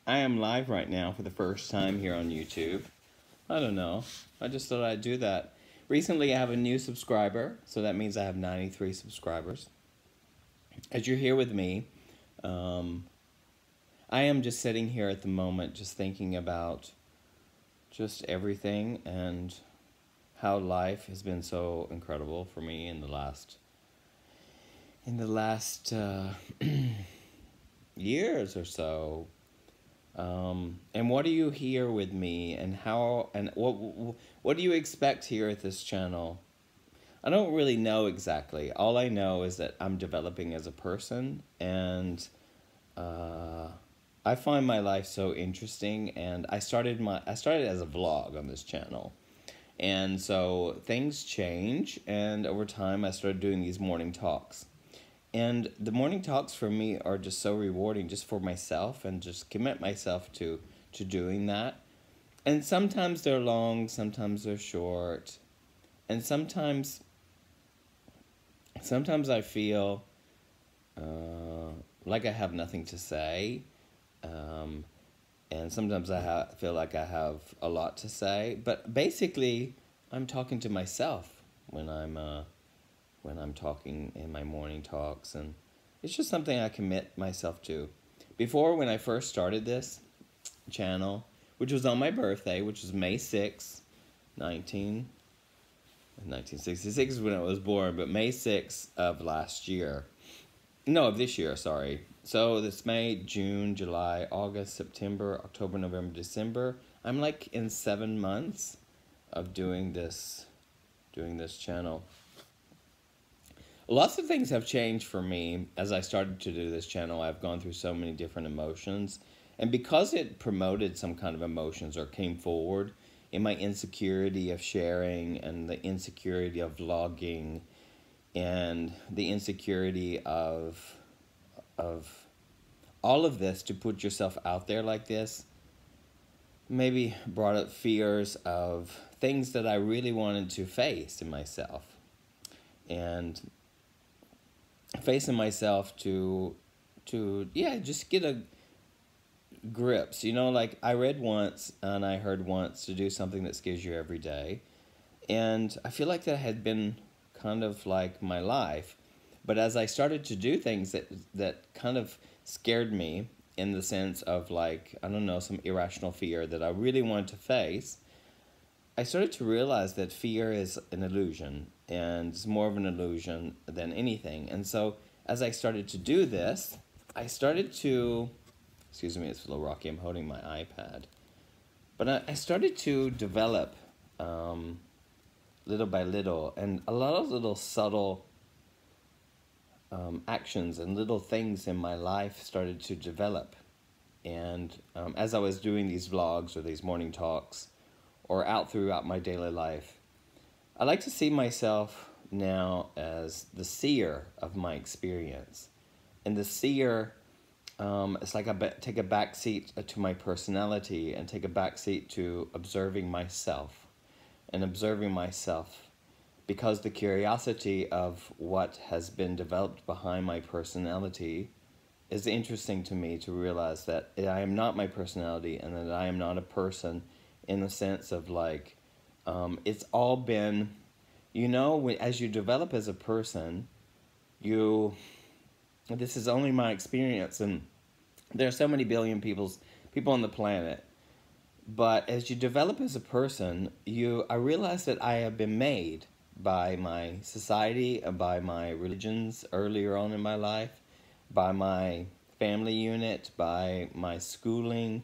I am live right now for the first time here on YouTube. I don't know. I just thought I'd do that. Recently, I have a new subscriber, so that means I have 93 subscribers. As you're here with me, um, I am just sitting here at the moment, just thinking about just everything and how life has been so incredible for me in the last years or so. And what do you hear with me, and how, and what do you expect here at this channel? I don't really know exactly. All I know is that I'm developing as a person, and uh, I find my life so interesting. And I started as a vlog on this channel, and so things change. And over time, I started doing these morning talks. And the morning talks for me are just so rewarding, just for myself, and just commit myself to doing that. And sometimes they're long, sometimes they're short, and sometimes I feel like I have nothing to say, um, and sometimes feel like I have a lot to say. But basically, I'm talking to myself when I'm talking in my morning talks, and it's just something I commit myself to. Before, when I first started this channel, which was on my birthday, which was May 6, 1966 is when I was born, but May 6th of last year. No, of this year, sorry. So this May, June, July, August, September, October, November, December. I'm like in 7 months of doing this channel. Lots of things have changed for me as I started to do this channel. I've gone through so many different emotions. And because it promoted some kind of emotions or came forward in my insecurity of sharing, and the insecurity of vlogging, and the insecurity of all of this, to put yourself out there like this, maybe brought up fears of things that I really wanted to face in myself. And facing myself to yeah, just get a grips. Like I read once and I heard once to do something that scares you every day. And I feel like that had been kind of like my life. But as I started to do things that kind of scared me, in the sense of, like, I don't know, some irrational fear that I really wanted to face, I started to realize that fear is an illusion, and it's more of an illusion than anything. And so as I started to do this, I started to, excuse me, it's a little rocky, I'm holding my iPad. But I started to develop little by little, and a lot of little subtle actions and little things in my life started to develop. And as I was doing these vlogs or these morning talks, or out throughout my daily life, I like to see myself now as the seer of my experience. And the seer, it's like I take a back seat to my personality, and take a back seat to observing myself. And observing myself because the curiosity of what has been developed behind my personality is interesting to me, to realize that I am not my personality, and that I am not a person in the sense of, like, it's all been, as you develop as a person, this is only my experience, and there are so many billion people on the planet. But as you develop as a person, I realize that I have been made by my society, and by my religions earlier on in my life, by my family unit, by my schooling,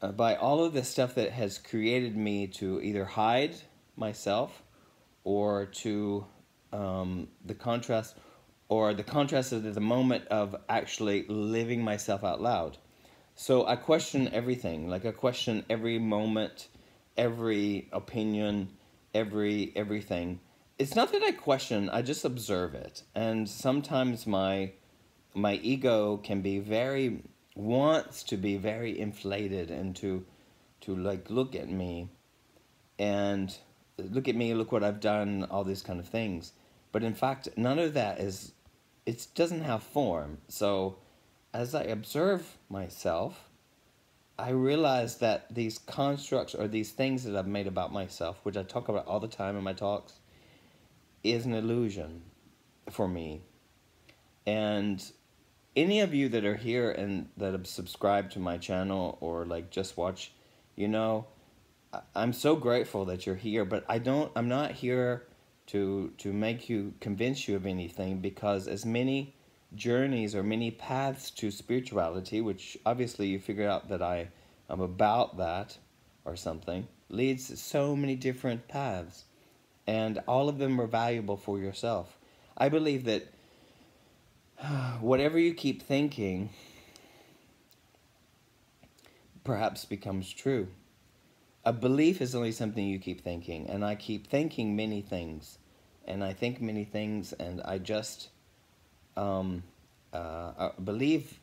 by all of this stuff that has created me to either hide myself, or to the contrast of the moment of actually living myself out loud. So I question everything. Like, I question every moment, every opinion, everything. It's not that I question, I just observe it. And sometimes my ego wants to be very inflated, and to like look at me, look what I've done, all these kind of things. But in fact, none of that it doesn't have form. So as I observe myself, I realized that these constructs or these things that I've made about myself, which I talk about all the time in my talks, is an illusion for me. And any of you that are here and that have subscribed to my channel or like just watch, you know, I'm so grateful that you're here, but I'm not here to make you, convince you of anything, because as many journeys or many paths to spirituality, which obviously you figure out that I am about that or something, leads to so many different paths, and all of them are valuable for yourself. I believe that whatever you keep thinking perhaps becomes true. A belief is only something you keep thinking, and I keep thinking many things, and I think many things, and I just believe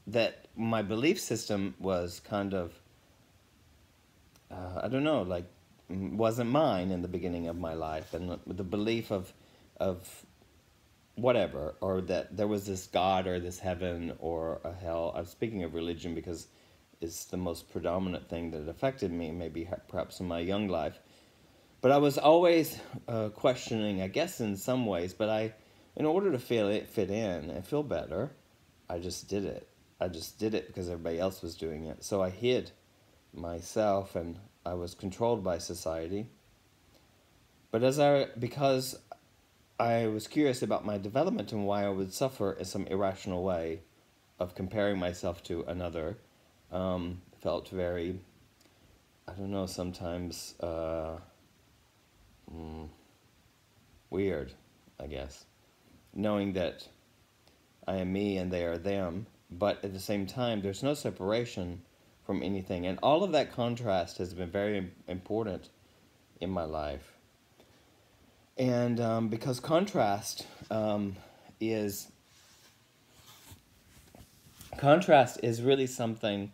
that my belief system was kind of, I don't know, like, wasn't mine in the beginning of my life, and the belief of whatever, or that there was this God or this heaven or a hell. I'm speaking of religion because it's the most predominant thing that affected me, maybe perhaps in my young life. But I was always questioning, I guess, in some ways, but in order to fit in and feel better, I just did it. I just did it because everybody else was doing it. So I hid myself, and I was controlled by society. But because I was curious about my development and why I would suffer in some irrational way of comparing myself to another, felt very, I don't know, sometimes weird, I guess. Knowing that I am me and they are them, but at the same time, there's no separation from anything. And all of that contrast has been very important in my life. And because contrast is really something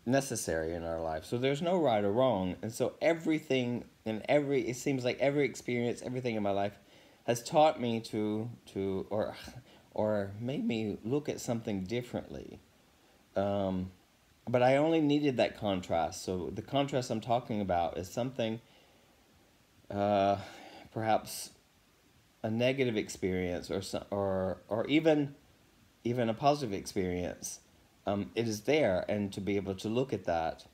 necessary in our life. So there's no right or wrong. And so everything and it seems like every experience, everything in my life has taught me to or made me look at something differently. But I only needed that contrast. So the contrast I'm talking about is something, perhaps a negative experience or even a positive experience. It is there, and to be able to look at that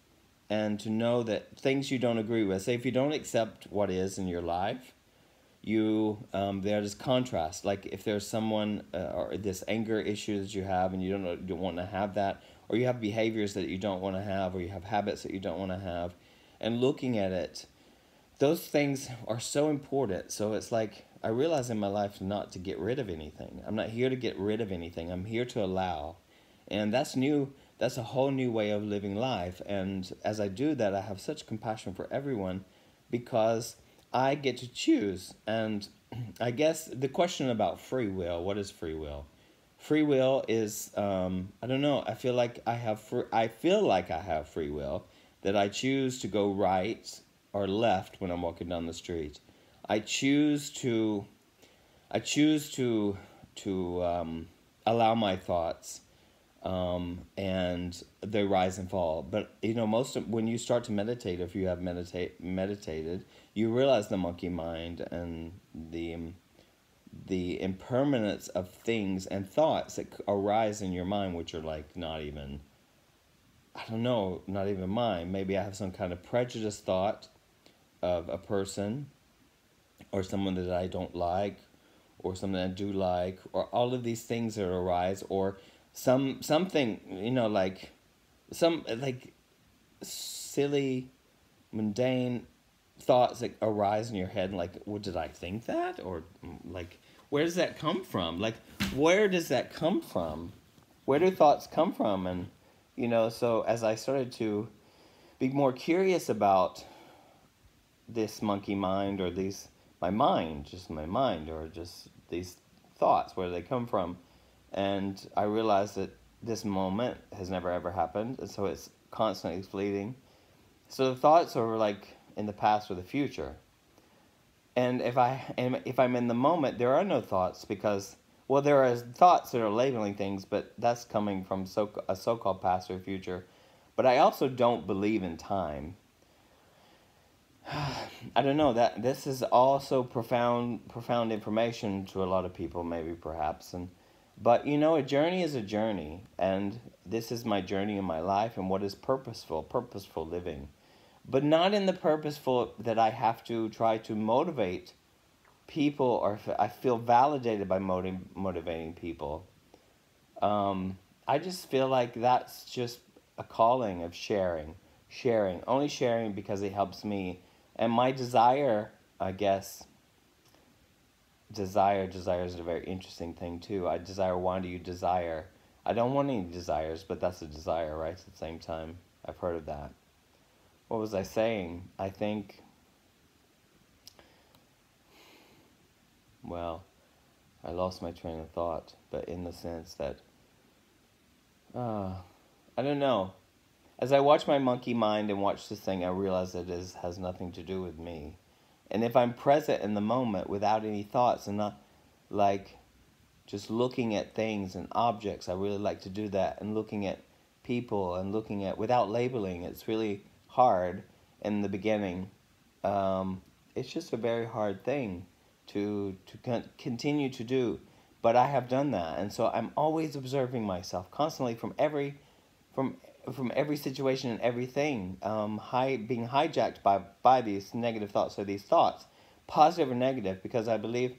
and to know that things you don't agree with, say if you don't accept what is in your life, there's contrast. Like if there's someone or this anger issue that you have and you don't want to have that, or you have behaviors that you don't want to have, or you have habits that you don't want to have, and looking at it, those things are so important. So it's like I realize in my life not to get rid of anything. I'm not here to get rid of anything. I'm here to allow. And that's new. That's a whole new way of living life. And as I do that, I have such compassion for everyone because I get to choose. And I guess the question about free will, what is free will? Free will is, I don't know, I feel like I have free will, that I choose to go right or left when I'm walking down the street. I choose to allow my thoughts, and they rise and fall. But you know, when you start to meditate, if you have meditated, you realize the monkey mind and the impermanence of things and thoughts that arise in your mind, which are like not even mine. Maybe I have some kind of prejudiced thought of a person or someone that I don't like or something I do like, or all of these things that arise, or something, you know, like some like silly mundane thoughts that arise in your head, like, well, did I think that? Or like, where does that come from? Like, where does that come from? Where do thoughts come from? And you know, so as I started to be more curious about this monkey mind, or my mind, or just these thoughts, where they come from, and I realized that this moment has never ever happened, and so it's constantly fleeting. So the thoughts are like in the past or the future. And if I'm in the moment, there are no thoughts, because Well, there are thoughts that are labeling things, but that's coming from a so-called past or future. But I also don't believe in time. I don't know, that this is also profound information to a lot of people, maybe, perhaps. But you know, a journey is a journey, and this is my journey in my life, and what is purposeful living. But not in the purposeful that I have to try to motivate people, or if I feel validated by motivating people. I just feel like that's just a calling of sharing, only sharing because it helps me. And my desire, I guess, desire is a very interesting thing too. I desire, why do you desire? I don't want any desires, but that's a desire, right? At the same time, I've heard of that. What was I saying? I think, well, I lost my train of thought, but in the sense that, I don't know. As I watch my monkey mind and watch this thing, I realize that it has nothing to do with me. And if I'm present in the moment without any thoughts and not like just looking at things and objects, I really like to do that, and looking at people and looking at, without labeling, it's really hard in the beginning. It's just a very hard thing to continue to do. But I have done that, and so I'm always observing myself constantly from every situation and everything, being hijacked by these negative thoughts, or these thoughts, positive or negative, because I believe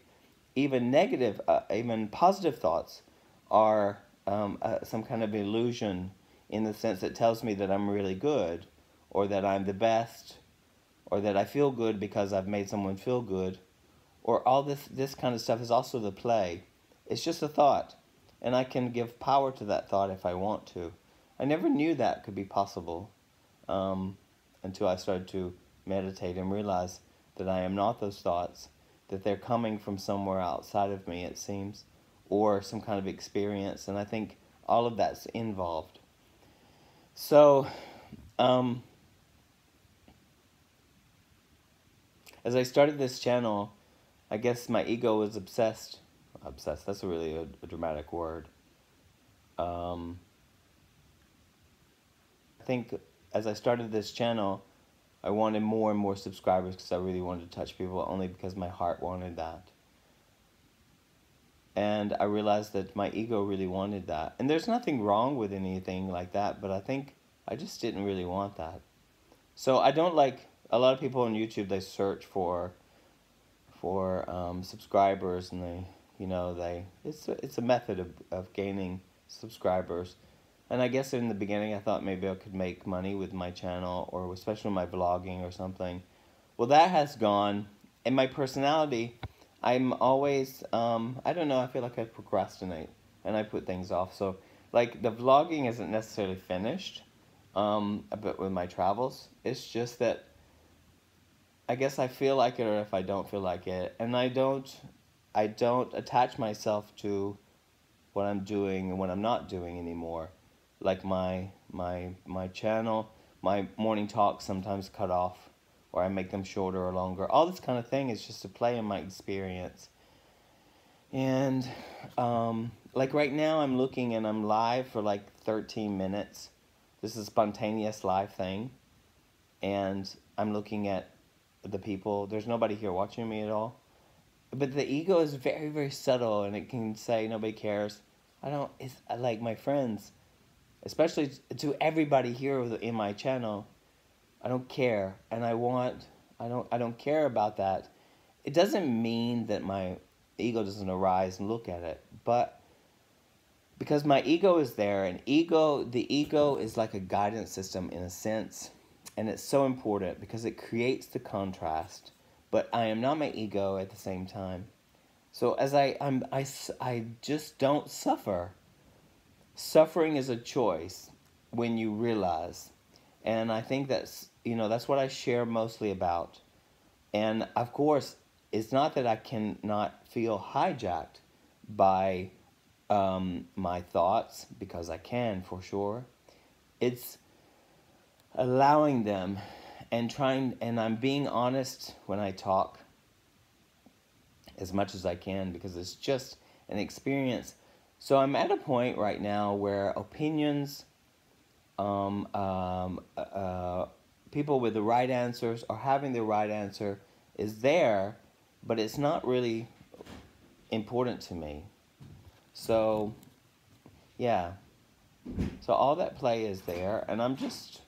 even positive thoughts are some kind of illusion, in the sense that tells me that I'm really good, or that I'm the best, or that I feel good because I've made someone feel good, or all this kind of stuff is also the play. It's just a thought, and I can give power to that thought if I want to. I never knew that could be possible until I started to meditate and realize that I am not those thoughts, that they're coming from somewhere outside of me, it seems, or some kind of experience, and I think all of that's involved. So, as I started this channel, I guess my ego was obsessed, that's really a dramatic word. I think as I started this channel, I wanted more and more subscribers because I really wanted to touch people, only because my heart wanted that. And I realized that my ego really wanted that. And there's nothing wrong with anything like that, but I think I just didn't really want that. So I don't like, a lot of people on YouTube, they search for subscribers, and it's a method of gaining subscribers. And I guess in the beginning I thought maybe I could make money with my channel, or especially my vlogging or something. Well, that has gone. And my personality, I'm always, I don't know, I feel like I procrastinate and I put things off. So, like, the vlogging isn't necessarily finished, but with my travels, it's just that I guess I feel like it, or if I don't feel like it. And I don't attach myself to what I'm doing and what I'm not doing anymore. Like my channel, my morning talks sometimes cut off, or I make them shorter or longer. All this kind of thing is just a play in my experience. And like right now I'm looking, and I'm live for like 13 minutes. This is a spontaneous live thing. And I'm looking at the people. There's nobody here watching me at all. But the ego is very, very subtle, and it can say nobody cares. It's like my friends, especially to everybody here in my channel, I don't care, and I don't care about that. It doesn't mean that my ego doesn't arise and look at it, but because my ego is there, and the ego is like a guidance system in a sense, and it's so important because it creates the contrast. But I am not my ego at the same time. So as I just don't suffer. Suffering is a choice when you realize. And I think that's what I share mostly about. And of course, it's not that I cannot feel hijacked by my thoughts, because I can for sure. It's allowing them and I'm being honest when I talk as much as I can, because it's just and experience. So I'm at a point right now where opinions, people with the right answers or having the right answer is there, but it's not really important to me. So, yeah. So all that play is there, and I'm just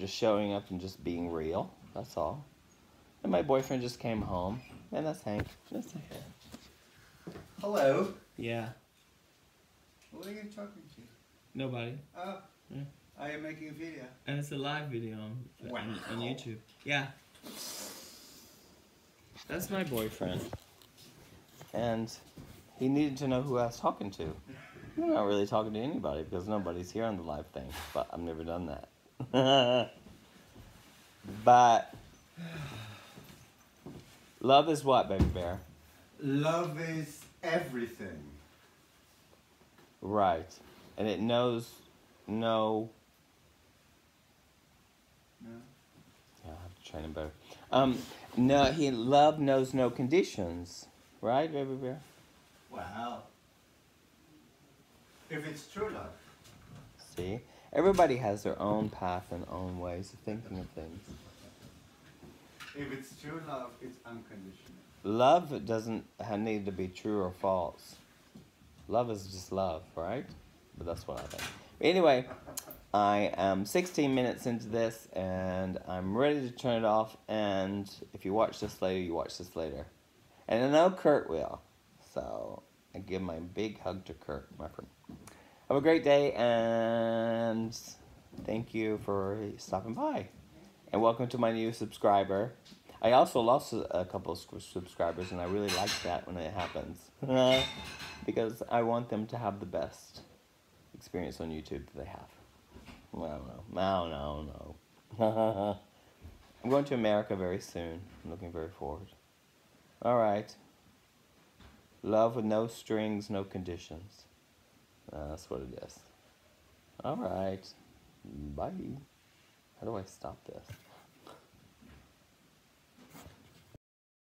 showing up and just being real. That's all. And my boyfriend just came home, and that's Hank. That's Hank. Hello. Yeah. Who are you talking to? Nobody. Oh. Yeah. Are you making a video? And it's a live video on YouTube. Yeah. That's my boyfriend. And he needed to know who I was talking to. I'm not really talking to anybody because nobody's here on the live thing, but I've never done that. But love is what, baby bear? Love is everything. Right. And it knows no. No. Yeah, I have to train him better. Love knows no conditions. Right, baby bear? Wow. If it's true love. See? Everybody has their own path and own ways of thinking of things. If it's true love, it's unconditional. Love doesn't need to be true or false. Love is just love, right? But that's what I think. Anyway, I am 16 minutes into this, and I'm ready to turn it off. And if you watch this later, you watch this later. And I know Kurt will. So I give my big hug to Kurt, my friend. Have a great day, and thank you for stopping by. And welcome to my new subscriber. I also lost a couple of subscribers, and I really like that when it happens. Because I want them to have the best experience on YouTube that they have. Well, I don't know. I'm going to America very soon. I'm looking very forward. All right. Love with no strings, no conditions. That's what it is. All right. Bye. How do I stop this?